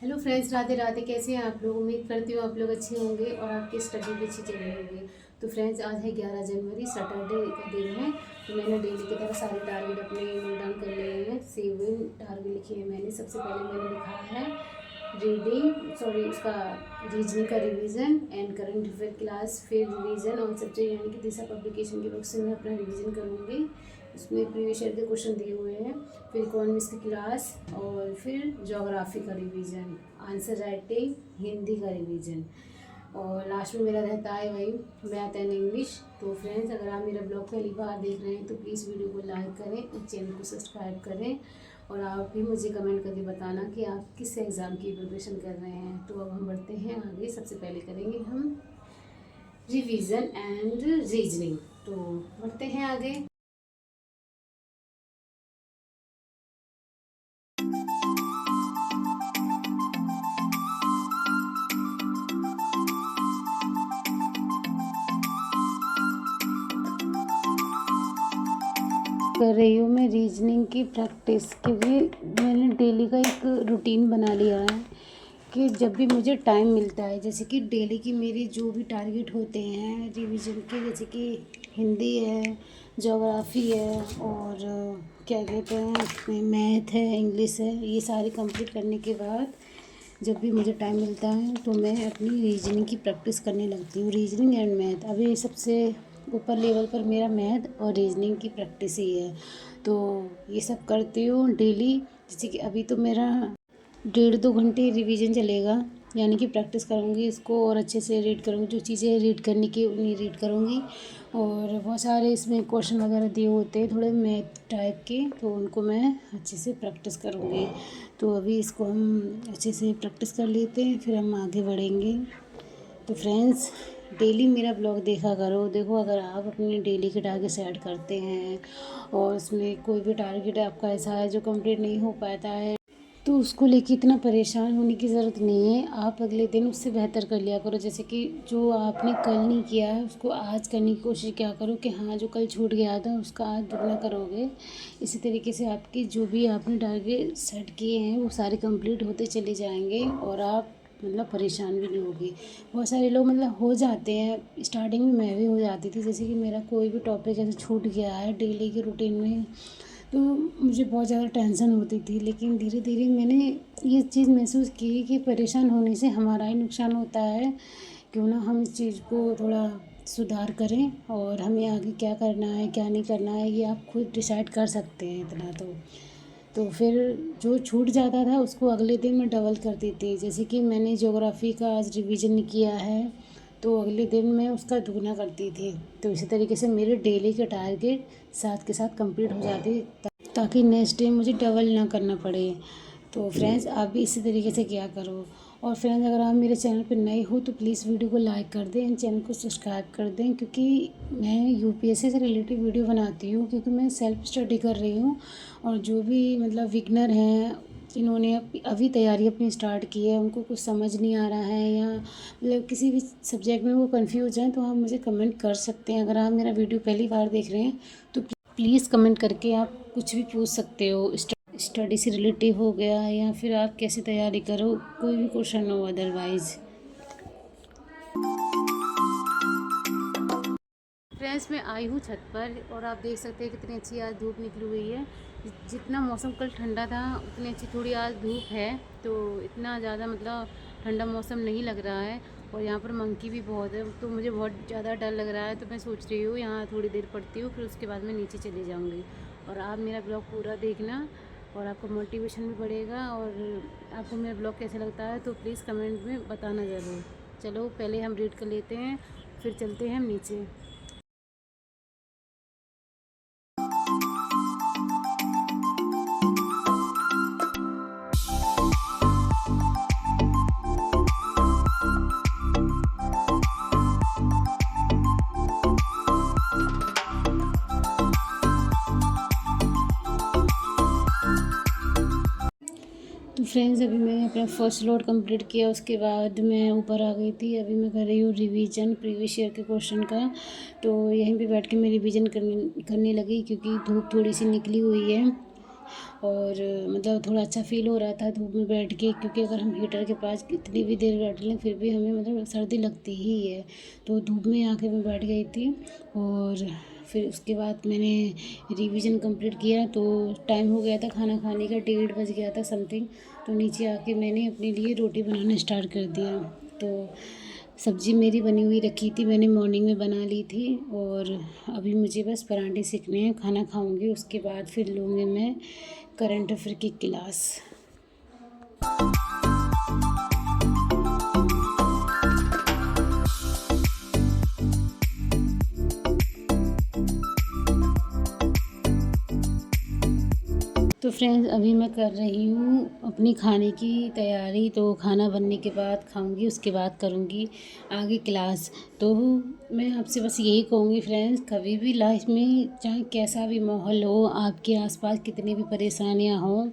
Hello friends, Radhe Radhe. कैसे हैं आप लोग? उम्मीद करती हूँ आप लोग अच्छे होंगे और आपकी स्टडी भी अच्छी चल रही होगी। तो फ्रेंड्स, आज है 11 जनवरी, सैटरडे का दिन है। तो मैंने डेली की तरह सारे टारगेट अपने नोट डाउन कर लिए हैं। 7 टारगेट लिखे हैं मैंने। सबसे पहले मैंने लिखा है उसका रीजनिंग का revision and current affair class, फिर रिवीजन ऑन सब्जेक्ट यानी कि दिशा पब्लिकेशन की बुक से मैं अपना रिवीजन करूँगी। उसमें प्रीवियस ईयर के क्वेश्चन दिए हुए हैं। फिर इकोनॉमिक्स की क्लास और फिर ज्योग्राफी का रिवीजन, आंसर राइटिंग, हिंदी का रिवीजन, और लास्ट में मेरा रहता है वही मैथ एंड इंग्लिश। तो फ्रेंड्स, अगर आप मेरा ब्लॉग पहली बार देख रहे हैं तो प्लीज़ वीडियो को लाइक करें और चैनल को सब्सक्राइब करें। और आप भी मुझे कमेंट करके बताना कि आप किस एग्ज़ाम की प्रिपरेशन कर रहे हैं। तो अब हम बढ़ते हैं आगे। सबसे पहले करेंगे हम रिवीजन एंड रीजनिंग। तो बढ़ते हैं आगे। कर रही हूँ मैं रीजनिंग की प्रैक्टिस, क्योंकि मैंने डेली का एक रूटीन बना लिया है कि जब भी मुझे टाइम मिलता है, जैसे कि डेली की मेरी जो भी टारगेट होते हैं रिवीजन के, जैसे कि हिंदी है, ज्योग्राफी है, और क्या कहते हैं, मैथ है, इंग्लिश है, ये सारे कंप्लीट करने के बाद जब भी मुझे टाइम मिलता है तो मैं अपनी रीजनिंग की प्रैक्टिस करने लगती हूँ। रीजनिंग एंड मैथ, अभी सबसे ऊपर लेवल पर मेरा मैथ और रीजनिंग की प्रैक्टिस ही है। तो ये सब करती हूँ डेली। जैसे कि अभी तो मेरा 1.5-2 घंटे रिवीजन चलेगा, यानी कि प्रैक्टिस करूँगी इसको और अच्छे से रीड करूँगी। जो चीज़ें रीड करने की उन्हें रीड करूँगी। और बहुत सारे इसमें क्वेश्चन वगैरह दिए होते हैं थोड़े मैथ टाइप के, तो उनको मैं अच्छे से प्रैक्टिस करूँगी। तो अभी इसको हम अच्छे से प्रैक्टिस कर लेते हैं, फिर हम आगे बढ़ेंगे। तो फ्रेंड्स, डेली मेरा ब्लॉग देखा करो। देखो, अगर आप अपने डेली के टारगेट सेट करते हैं और उसमें कोई भी टारगेट आपका ऐसा है जो कंप्लीट नहीं हो पाता है, तो उसको लेके इतना परेशान होने की ज़रूरत नहीं है। आप अगले दिन उससे बेहतर कर लिया करो। जैसे कि जो आपने कल नहीं किया है उसको आज करने की कोशिश किया करो कि हाँ, जो कल छूट गया था उसका आज दुगना करोगे। इसी तरीके से आपकी जो भी आपने टारगेट सेट किए हैं वो सारे कंप्लीट होते चले जाएंगे और आप मतलब परेशान भी नहीं होगी। बहुत सारे लोग मतलब हो जाते हैं, स्टार्टिंग में मैं भी हो जाती थी। जैसे कि मेरा कोई भी टॉपिक ऐसे छूट गया है डेली के रूटीन में, तो मुझे बहुत ज़्यादा टेंशन होती थी। लेकिन धीरे धीरे मैंने ये चीज़ महसूस की कि परेशान होने से हमारा ही नुकसान होता है। क्यों ना हम इस चीज़ को थोड़ा सुधार करें और हमें आगे क्या करना है क्या नहीं करना है ये आप खुद डिसाइड कर सकते हैं इतना तो फिर जो छूट जाता था उसको अगले दिन मैं डबल कर देती। जैसे कि मैंने ज्योग्राफी का आज रिवीजन किया है तो अगले दिन मैं उसका दुगना करती थी। तो इसी तरीके से मेरे डेली के टारगेट साथ के साथ कंप्लीट हो जाते, ताकि नेक्स्ट डे मुझे डबल ना करना पड़े। तो फ्रेंड्स, आप भी इसी तरीके से किया करो। और फ्रेंड्स, अगर आप मेरे चैनल पर नए हो तो प्लीज़ वीडियो को लाइक कर दें एंड चैनल को सब्सक्राइब कर दें, क्योंकि मैं यूपीएससी से रिलेटेड वीडियो बनाती हूँ, क्योंकि मैं सेल्फ स्टडी कर रही हूँ। और जो भी मतलब बिगनर हैं, जिन्होंने अभी तैयारी अपनी स्टार्ट की है, उनको कुछ समझ नहीं आ रहा है या मतलब किसी भी सब्जेक्ट में वो कंफ्यूज हैं, तो आप मुझे कमेंट कर सकते हैं। अगर आप मेरा वीडियो पहली बार देख रहे हैं तो प्लीज़ कमेंट करके आप कुछ भी पूछ सकते हो। स्टडी से रिलेटिव हो गया या फिर आप कैसे तैयारी करो, कोई भी क्वेश्चन हो अदरवाइज़। फ्रेंड्स, मैं आई हूँ छत पर और आप देख सकते हैं कितनी अच्छी आज धूप निकली हुई है। जितना मौसम कल ठंडा था उतनी अच्छी थोड़ी आज धूप है, तो इतना ज़्यादा मतलब ठंडा मौसम नहीं लग रहा है। और यहाँ पर मंकी भी बहुत है, तो मुझे बहुत ज़्यादा डर लग रहा है। तो मैं सोच रही हूँ यहाँ थोड़ी देर पढ़ती हूँ, फिर उसके बाद मैं नीचे चली जाऊँगी। और आप मेरा ब्लॉग पूरा देखना और आपका मोटिवेशन भी बढ़ेगा। और आपको मेरा ब्लॉग कैसा लगता है तो प्लीज़ कमेंट में बताना ज़रूर। चलो, पहले हम रीड कर लेते हैं, फिर चलते हैं हम नीचे। तो फ्रेंड्स, अभी मैंने अपना फर्स्ट लोड कंप्लीट किया, उसके बाद मैं ऊपर आ गई थी। अभी मैं कर रही हूँ रिवीजन प्रीवियस ईयर के क्वेश्चन का। तो यहीं पे बैठ के मैं रिवीजन करने लगी, क्योंकि धूप थोड़ी सी निकली हुई है। और मतलब थोड़ा अच्छा फील हो रहा था धूप में बैठ के, क्योंकि अगर हम हीटर के पास कितनी भी देर बैठ लें फिर भी हमें मतलब सर्दी लगती ही है। तो धूप में आके मैं बैठ गई थी और फिर उसके बाद मैंने रिवीजन कंप्लीट किया। तो टाइम हो गया था खाना खाने का, 1:30 बज गया था समथिंग। तो नीचे आके मैंने अपने लिए रोटी बनाना स्टार्ट कर दिया। तो सब्ज़ी मेरी बनी हुई रखी थी, मैंने मॉर्निंग में बना ली थी और अभी मुझे बस पराठे सेकने हैं। खाना खाऊंगी उसके बाद फिर लूँगी मैं करंट अफेयर की क्लास। तो फ्रेंड्स अभी मैं कर रही हूँ अपनी खाने की तैयारी। तो खाना बनने के बाद खाऊंगी, उसके बाद करूँगी आगे क्लास। तो मैं आपसे बस यही कहूँगी फ्रेंड्स, कभी भी लाइफ में चाहे कैसा भी माहौल हो, आपके आसपास कितनी भी परेशानियाँ हों,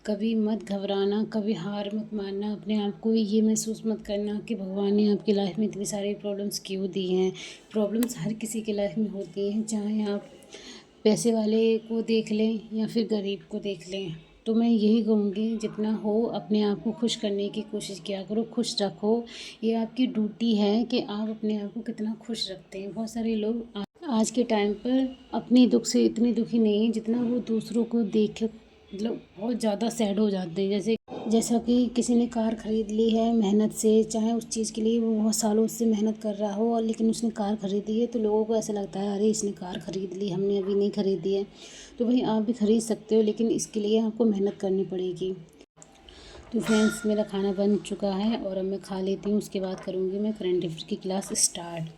कभी मत घबराना, कभी हार मत मानना। अपने आप को ये महसूस मत करना कि भगवान ने आपकी लाइफ में इतनी सारी प्रॉब्लम्स क्यों दी हैं। प्रॉब्लम्स हर किसी की लाइफ में होती हैं, चाहे आप पैसे वाले को देख लें या फिर गरीब को देख लें। तो मैं यही कहूँगी जितना हो अपने आप को खुश करने की कोशिश किया करो, खुश रखो। ये आपकी ड्यूटी है कि आप अपने आप को कितना खुश रखते हैं। बहुत सारे लोग आज के टाइम पर अपने दुख से इतने दुखी नहीं हैं जितना वो दूसरों को देख के मतलब बहुत ज़्यादा सैड हो जाते हैं। जैसा कि किसी ने कार ख़रीद ली है मेहनत से, चाहे उस चीज़ के लिए वो बहुत सालों से मेहनत कर रहा हो, और लेकिन उसने कार ख़रीदी है तो लोगों को ऐसा लगता है अरे इसने कार ख़रीद ली, हमने अभी नहीं ख़रीदी है। तो भाई आप भी ख़रीद सकते हो, लेकिन इसके लिए आपको मेहनत करनी पड़ेगी। तो फ्रेंड्स मेरा खाना बन चुका है और अब मैं खा लेती हूँ, उसके बाद करूँगी मैं करंट अफेयर की क्लास स्टार्ट।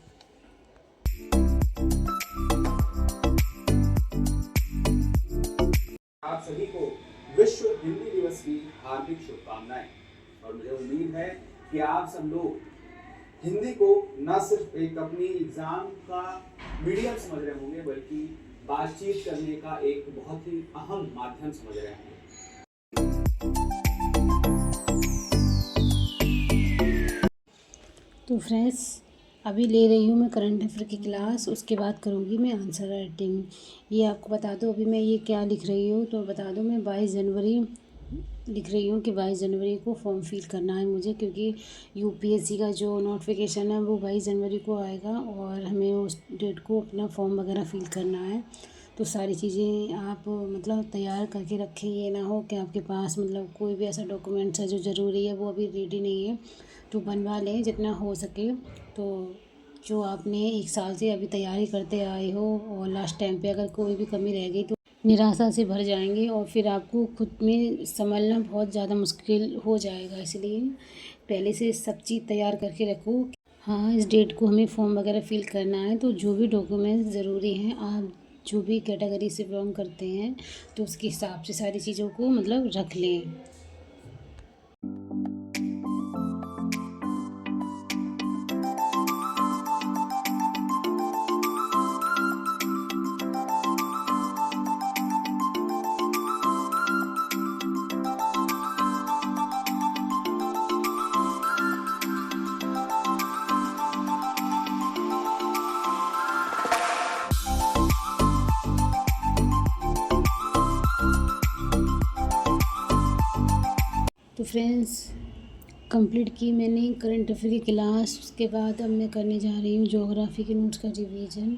आप सभी को विश्व हिंदी दिवस की हार्दिक शुभकामनाएं। और मुझे उम्मीद है कि आप सब लोग हिंदी को न सिर्फ एक अपनी एग्जाम का मीडियम समझ रहे होंगे, बल्कि बातचीत करने का एक बहुत ही अहम माध्यम समझ रहे होंगे। तो फ्रेंड्स अभी ले रही हूँ मैं करंट अफेयर की क्लास, उसके बाद करूँगी मैं आंसर राइटिंग। ये आपको बता दो अभी मैं ये क्या लिख रही हूँ, तो बता दो मैं 22 जनवरी लिख रही हूँ कि 22 जनवरी को फॉर्म फिल करना है मुझे, क्योंकि यूपीएससी का जो नोटिफिकेशन है वो 22 जनवरी को आएगा और हमें उस डेट को अपना फॉर्म वगैरह फिल करना है। तो सारी चीज़ें आप मतलब तैयार करके रखें, ये ना हो कि आपके पास मतलब कोई भी ऐसा डॉक्यूमेंट्स है जो ज़रूरी है वो अभी रेडी नहीं है, तो बनवा लें जितना हो सके। तो जो आपने 1 साल से अभी तैयारी करते आए हो और लास्ट टाइम पे अगर कोई भी कमी रह गई तो निराशा से भर जाएंगे और फिर आपको खुद में संभलना बहुत ज़्यादा मुश्किल हो जाएगा। इसलिए पहले से सब चीज़ तैयार करके रखो। हाँ, इस डेट को हमें फॉर्म वगैरह फिल करना है, तो जो भी डॉक्यूमेंट्स ज़रूरी हैं, आप जो भी कैटेगरी से बिलोंग करते हैं तो उसके हिसाब से सारी चीज़ों को मतलब रख लें। तो फ्रेंड्स कंप्लीट की मैंने करंट अफेयर की क्लास, उसके बाद अब मैं करने जा रही हूँ ज्योग्राफी के नोट्स का रिवीजन।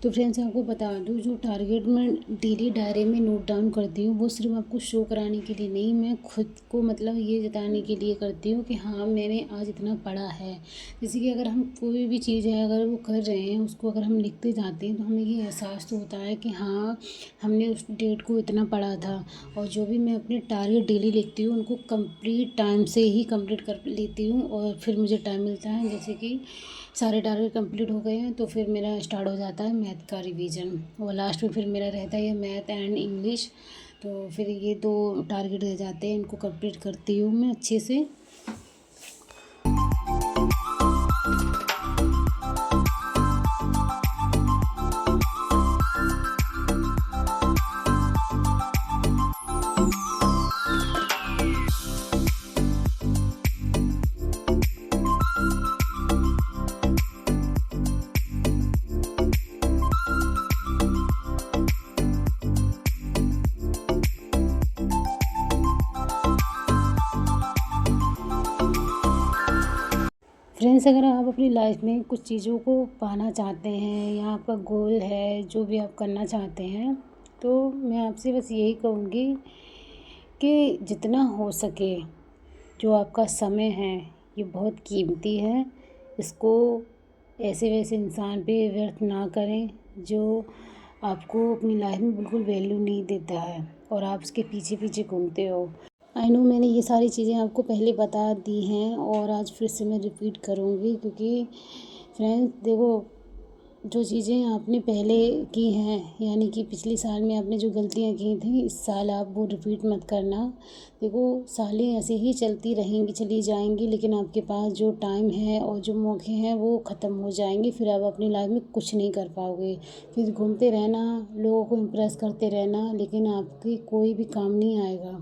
तो फ्रेंड्स आपको बता दूँ जो टारगेट मैं डेली डायरी में नोट डाउन करती हूँ वो सिर्फ आपको शो कराने के लिए नहीं, मैं खुद को मतलब ये जताने के लिए करती हूँ कि हाँ मैंने आज इतना पढ़ा है। जैसे कि अगर हम कोई भी चीज़ है अगर वो कर रहे हैं उसको अगर हम लिखते जाते हैं तो हमें ये एहसास तो होता है कि हाँ हमने उस डेट को इतना पढ़ा था। और जो भी मैं अपने टारगेट डेली लिखती हूँ उनको कंप्लीट टाइम से ही कंप्लीट कर लेती हूँ और फिर मुझे टाइम मिलता है, जैसे कि सारे टारगेट कंप्लीट हो गए हैं तो फिर मेरा स्टार्ट हो जाता है मैथ का रिवीजन, और लास्ट में फिर मेरा रहता है मैथ एंड इंग्लिश। तो फिर ये 2 टारगेट रह जाते हैं, इनको कंप्लीट करती हूँ मैं अच्छे से। फ्रेंड्स, अगर आप अपनी लाइफ में कुछ चीज़ों को पाना चाहते हैं या आपका गोल है, जो भी आप करना चाहते हैं, तो मैं आपसे बस यही कहूँगी कि जितना हो सके, जो आपका समय है ये बहुत कीमती है, इसको ऐसे वैसे इंसान पे व्यर्थ ना करें जो आपको अपनी लाइफ में बिल्कुल वैल्यू नहीं देता है और आप उसके पीछे पीछे घूमते हो। आई नो मैंने ये सारी चीज़ें आपको पहले बता दी हैं और आज फिर से मैं रिपीट करूँगी, क्योंकि फ्रेंड्स देखो, जो चीज़ें आपने पहले की हैं, यानी कि पिछले साल में आपने जो गलतियाँ की थी, इस साल आप वो रिपीट मत करना। देखो, सालें ऐसे ही चलती रहेंगी, चली जाएंगी, लेकिन आपके पास जो टाइम है और जो मौके हैं वो ख़त्म हो जाएंगे। फिर आप अपनी लाइफ में कुछ नहीं कर पाओगे, फिर घूमते रहना, लोगों को इम्प्रेस करते रहना, लेकिन आपकी कोई भी काम नहीं आएगा।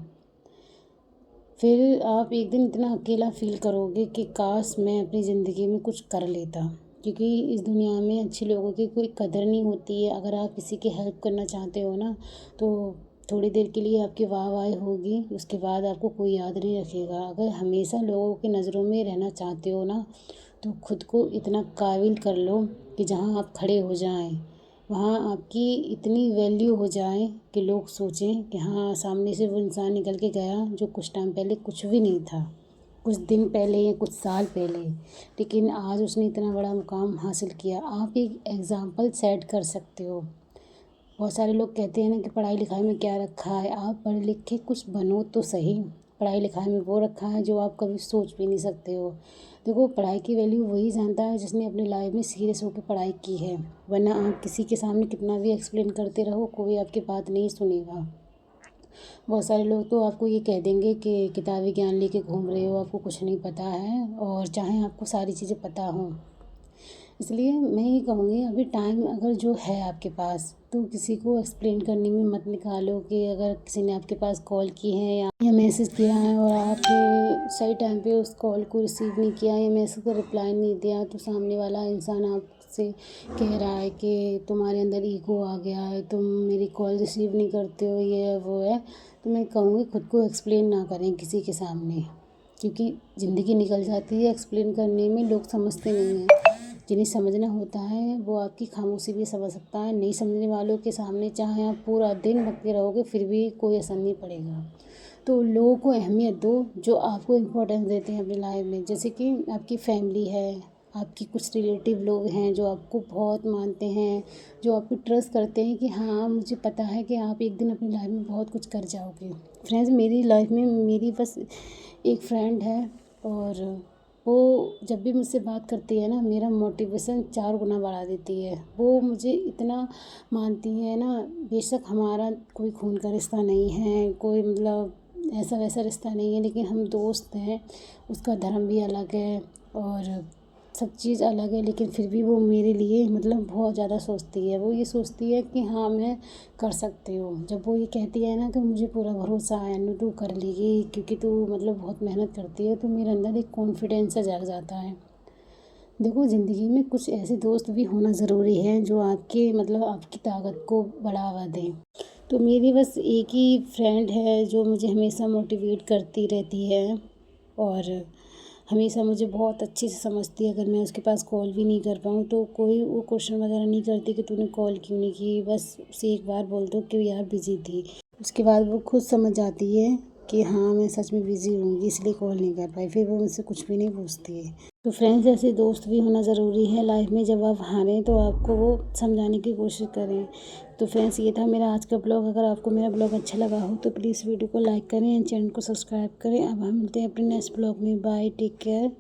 फिर आप एक दिन इतना अकेला फ़ील करोगे कि काश मैं अपनी ज़िंदगी में कुछ कर लेता, क्योंकि इस दुनिया में अच्छे लोगों की कोई कदर नहीं होती है। अगर आप किसी की हेल्प करना चाहते हो ना, तो थोड़ी देर के लिए आपकी वाहवाही होगी, उसके बाद आपको कोई याद नहीं रखेगा। अगर हमेशा लोगों की नज़रों में रहना चाहते हो ना, तो खुद को इतना काबिल कर लो कि जहाँ आप खड़े हो जाएं, वहाँ आपकी इतनी वैल्यू हो जाए कि लोग सोचें कि हाँ, सामने से वो इंसान निकल के गया जो कुछ टाइम पहले कुछ भी नहीं था, कुछ दिन पहले या कुछ साल पहले, लेकिन आज उसने इतना बड़ा मुकाम हासिल किया। आप एक एग्ज़ाम्पल सेट कर सकते हो। बहुत सारे लोग कहते हैं ना कि पढ़ाई लिखाई में क्या रखा है, आप पढ़ लिख के कुछ बनो तो सही। पढ़ाई लिखाई में वो रखा है जो आप कभी सोच भी नहीं सकते हो। देखो, पढ़ाई की वैल्यू वही जानता है जिसने अपनी लाइफ में सीरियस होकर पढ़ाई की है, वरना आप किसी के सामने कितना भी एक्सप्लेन करते रहो, कोई आपकी बात नहीं सुनेगा। बहुत सारे लोग तो आपको ये कह देंगे कि किताबी ज्ञान लेके घूम रहे हो, आपको कुछ नहीं पता है, और चाहे आपको सारी चीज़ें पता हों। इसलिए मैं ये कहूँगी, अभी टाइम अगर जो है आपके पास, तो किसी को एक्सप्लेन करने में मत निकालो कि अगर किसी ने आपके पास कॉल की है या मैसेज किया है और आपने सही टाइम पे उस कॉल को रिसीव नहीं किया या मैसेज का रिप्लाई नहीं दिया, तो सामने वाला इंसान आपसे कह रहा है कि तुम्हारे अंदर ईगो आ गया है, तुम मेरी कॉल रिसीव नहीं करते हो, ये है वो है। तो मैं कहूँगी खुद को एक्सप्लेन ना करें किसी के सामने, क्योंकि ज़िंदगी निकल जाती है एक्सप्लेन करने में, लोग समझते नहीं हैं। जिन्हें समझना होता है वो आपकी खामोशी भी समझ सकता है। नहीं समझने वालों के सामने चाहे आप पूरा दिन बकते रहोगे, फिर भी कोई असर नहीं पड़ेगा। तो लोगों को अहमियत दो जो आपको इम्पोर्टेंस देते हैं अपनी लाइफ में, जैसे कि आपकी फैमिली है, आपकी कुछ रिलेटिव लोग हैं जो आपको बहुत मानते हैं, जो आप पे ट्रस्ट करते हैं कि हाँ, मुझे पता है कि आप एक दिन अपनी लाइफ में बहुत कुछ कर जाओगे। फ्रेंड्स, मेरी लाइफ में मेरी बस एक फ्रेंड है, और वो जब भी मुझसे बात करती है ना, मेरा मोटिवेशन 4 गुना बढ़ा देती है। वो मुझे इतना मानती है ना, बेशक हमारा कोई खून का रिश्ता नहीं है, कोई मतलब ऐसा वैसा रिश्ता नहीं है, लेकिन हम दोस्त हैं। उसका धर्म भी अलग है और सब चीज़ अलग है, लेकिन फिर भी वो मेरे लिए मतलब बहुत ज़्यादा सोचती है। वो ये सोचती है कि हाँ, मैं कर सकती हूँ। जब वो ये कहती है ना कि मुझे पूरा भरोसा है अनु, तू कर लेगी, क्योंकि तू मतलब बहुत मेहनत करती है, तो मेरे अंदर एक कॉन्फिडेंस सा जाग जाता है। देखो, ज़िंदगी में कुछ ऐसे दोस्त भी होना ज़रूरी है जो आपके मतलब आपकी ताकत को बढ़ावा दें। तो मेरी बस एक ही फ्रेंड है जो मुझे हमेशा मोटिवेट करती रहती है और हमेशा मुझे बहुत अच्छे से समझती है। अगर मैं उसके पास कॉल भी नहीं कर पाऊँ तो कोई वो क्वेश्चन वगैरह नहीं करती कि तूने कॉल क्यों नहीं की, बस उसे एक बार बोल दो कि यार बिज़ी थी। उसके बाद वो खुद समझ जाती है कि हाँ, मैं सच में बिज़ी होंगी इसलिए कॉल नहीं कर पाई, फिर वो मुझसे कुछ भी नहीं पूछती है। तो फ्रेंड्स, ऐसे दोस्त भी होना ज़रूरी है लाइफ में। जब आप हारें तो आपको वो समझाने की कोशिश करें। तो फ्रेंड्स, ये था मेरा आज का ब्लॉग। अगर आपको मेरा ब्लॉग अच्छा लगा हो तो प्लीज़ वीडियो को लाइक करें एंड चैनल को सब्सक्राइब करें। अब हम मिलते हैं अपने नेक्स्ट ब्लॉग में। Bye, take care.